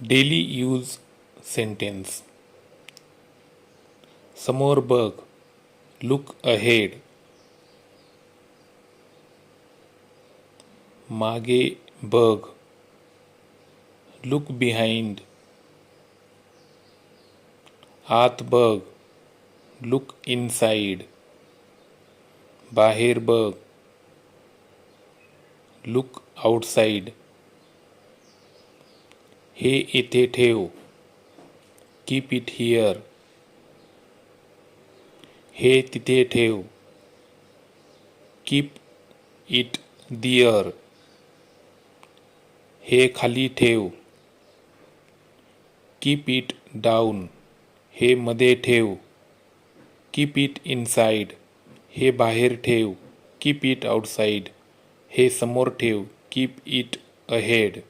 Daily use sentence. समोर बघ, look ahead. मागे बघ, लुक बिहाइंड. आत बघ, लुक इनसाइड. बाहेर बघ, लुक आउटसाइड. हे इथे ठेव, कीप इट हिअर. हे तिथे ठेव, कीप इट दिअर. हे खाली ठेव, कीप इट डाऊन. हे मध्ये ठेव, कीप इट इनसाइड. हे बाहेर ठेव, कीप इट आउटसाइड. हे समोर ठेव, कीप इट अहेड.